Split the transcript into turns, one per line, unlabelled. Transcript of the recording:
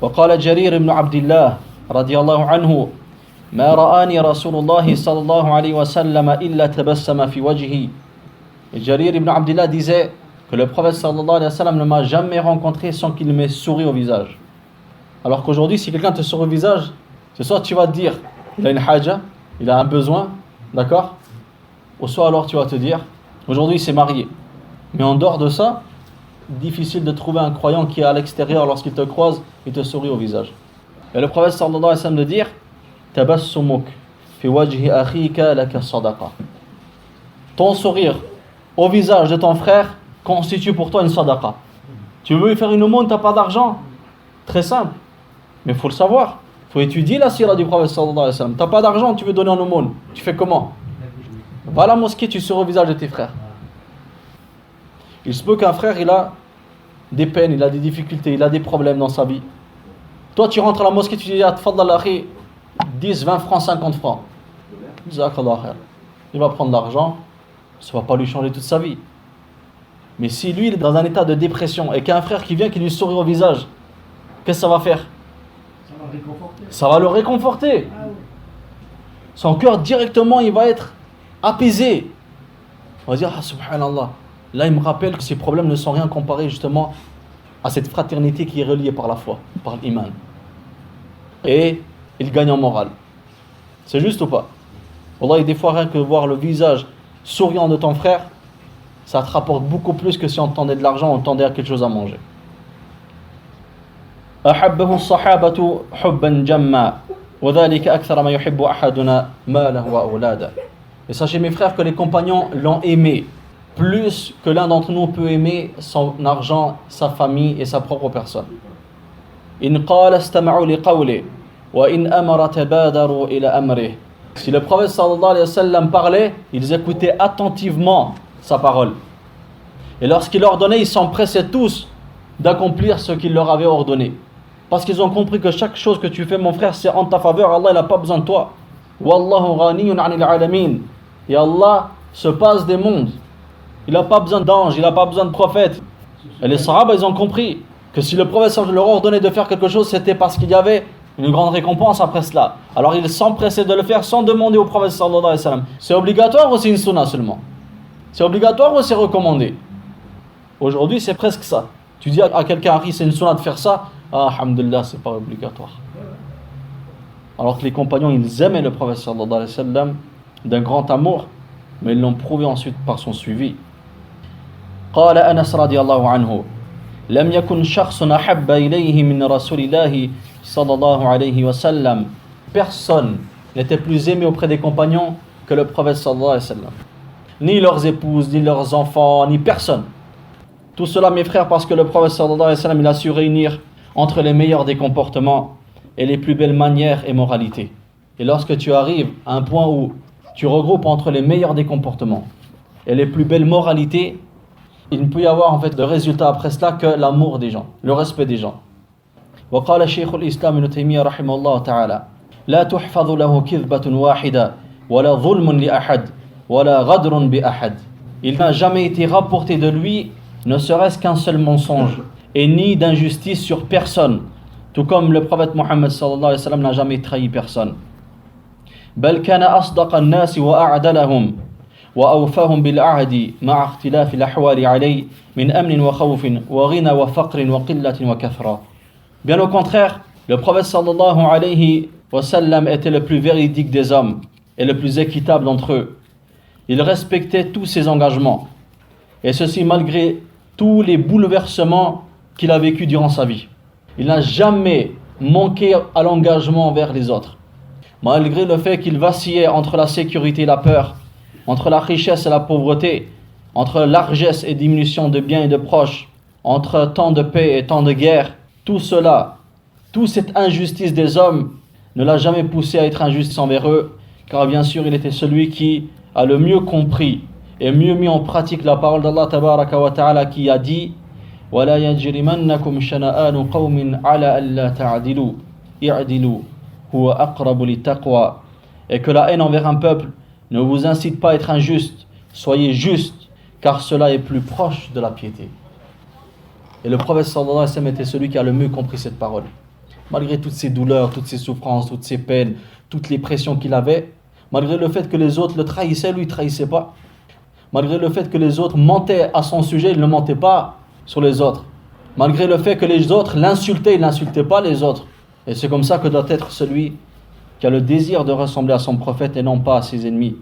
وقال جرير بن عبد الله رضي الله عنه ما رآني رسول الله صلى الله عليه وسلم إلا تبسم في وجهي. Et Jarir ibn Abdillah disait que le prophète sallallahu alayhi wa sallam ne m'a jamais rencontré sans qu'il m'ait souri au visage. Alors qu'aujourd'hui, si quelqu'un te sourit au visage, c'est soit tu vas te dire il a une haja, il a un besoin, d'accord, ou soit alors tu vas te dire aujourd'hui il s'est marié. Mais en dehors de ça, difficile de trouver un croyant qui est à l'extérieur, lorsqu'il te croise, il te sourit au visage. Et le prophète sallallahu alayhi wa sallam de dire tabassumuk fi wajhi akhika laka sadaqa. Ton sourire au visage de ton frère constitue pour toi une sadaqa. Tu veux lui faire une aumône, tu n'as pas d'argent, très simple, mais il faut le savoir, il faut étudier la sira du prophète sallallahu alayhi wa sallam. Tu n'as pas d'argent, tu veux donner en aumône, tu fais comment? Va à la mosquée, tu souris au visage de tes frères. Il se peut qu'un frère il a des peines, il a des difficultés, il a des problèmes dans sa vie. Toi tu rentres à la mosquée, tu dis tfaddal akhi, 10, 20 francs, 50 francs. Il va prendre l'argent, ça ne va pas lui changer toute sa vie. Mais si lui il est dans un état de dépression et qu'un frère qui vient qui lui sourit au visage, qu'est-ce que ça va faire? Ça va le réconforter. Son cœur directement il va être apaisé. On va dire ah subhanallah. Là il me rappelle que ces problèmes ne sont rien comparés justement à cette fraternité qui est reliée par la foi, par l'iman. Et il gagne en morale. C'est juste ou pas? Wallah, des fois rien que voir le visage souriant de ton frère, ça te rapporte beaucoup plus que si on tendait de l'argent ou on tendait à quelque chose à manger. أحبه الصحابة حبا جما وذلك أكثر ما يحب أحدنا ماله وأولاده. Et sachez mes frères que les compagnons l'ont aimé plus que l'un d'entre nous peut aimer son argent, sa famille et sa propre personne. إن قال استمعوا لقوله وإن أمر تبادروا إلى أمره. Si le prophète sallallahu alayhi wa sallam parlait, ils écoutaient attentivement sa parole. Et lorsqu'il ordonnait, ils s'empressaient tous d'accomplir ce qu'il leur avait ordonné. Parce qu'ils ont compris que chaque chose que tu fais, mon frère, c'est en ta faveur. Allah, il n'a pas besoin de toi. Wallahu ghaniyun 'anil 'alamin. Et Allah se passe des mondes. Il n'a pas besoin d'anges, il n'a pas besoin de prophètes. Et les Sahaba, ils ont compris que si le prophète leur ordonnait de faire quelque chose, c'était parce qu'il y avait une grande récompense après cela. Alors ils s'empressaient de le faire sans demander au prophète sallallahu alayhi wa sallam. C'est obligatoire ou c'est une sunna seulement? C'est obligatoire ou c'est recommandé? Aujourd'hui c'est presque ça. Tu dis à quelqu'un, c'est une sunna de faire ça, ah alhamdulillah, c'est pas obligatoire. Alors que les compagnons, ils aimaient le prophète sallallahu alayhi wa sallam d'un grand amour, mais ils l'ont prouvé ensuite par son suivi. قال أنس رضي الله عنه لم يكن شخص أحب إليه من رسول الله صلى الله عليه وسلم. Personne n'était plus aimé auprès des compagnons que le prophète sallallahu alayhi wa sallam. Ni leurs épouses, ni leurs enfants, ni personne. Tout cela mes frères parce que le prophète sallallahu alayhi wa sallam il a su réunir entre les meilleurs des comportements et les plus belles manières et moralités. Et lorsque tu arrives à un point où tu regroupes entre les meilleurs des comportements et les plus belles moralités, il ne peut y avoir en fait de résultat après cela que l'amour des gens, le respect des gens. وقال شيخ الإسلام ابن تيمية رحمه الله تعالى لا تحفظ له كذبة واحدة ولا ظلم لأحد ولا غدر بأحد. Il n'a jamais été rapporté de lui ne serait-ce qu'un seul mensonge et ni d'injustice sur personne, tout comme le prophète Mohammed sallallahu alayhi wa sallam n'a jamais trahi personne. بل كان أصدق الناس وأعدلهم وأوفاهم بالعهد مع اختلاف الأحوال عليه من أمن وخوف وغنى وفقر وقلة وكثرة. Bien au contraire, le prophète sallallahu alayhi wa sallam était le plus véridique des hommes et le plus équitable d'entre eux. Il respectait tous ses engagements, et ceci malgré tous les bouleversements qu'il a vécus durant sa vie. Il n'a jamais manqué à l'engagement envers les autres, malgré le fait qu'il vacillait entre la sécurité et la peur, entre la richesse et la pauvreté, entre largesse et diminution de biens et de proches, entre temps de paix et temps de guerre. Tout cela, toute cette injustice des hommes ne l'a jamais poussé à être injuste envers eux, car bien sûr il était celui qui a le mieux compris et mieux mis en pratique la parole d'Allah tabaraka wa ta'ala qui a dit وَلَا يَجْرِمَنَّكُمْ شَنَآنُ قَوْمٍ عَلَى أَلَّا تَعْدِلُوا اِعْدِلُوا هُوَ أَقْرَبُ لِلتَّقْوَى. Et que la haine envers un peuple ne vous incite pas à être injuste, soyez juste, car cela est plus proche de la piété. Et le prophète sallallahu alayhi wa sallam était celui qui a le mieux compris cette parole. malgré toutes ses douleurs, toutes ses souffrances, toutes ses peines, toutes les pressions qu'il avait, malgré le fait que les autres le trahissaient, lui il ne trahissait pas. Malgré le fait que les autres mentaient à son sujet, il ne mentait pas sur les autres. Malgré le fait que les autres l'insultaient, il n'insultait pas les autres. Et c'est comme ça que doit être celui qui a le désir de ressembler à son prophète et non pas à ses ennemis.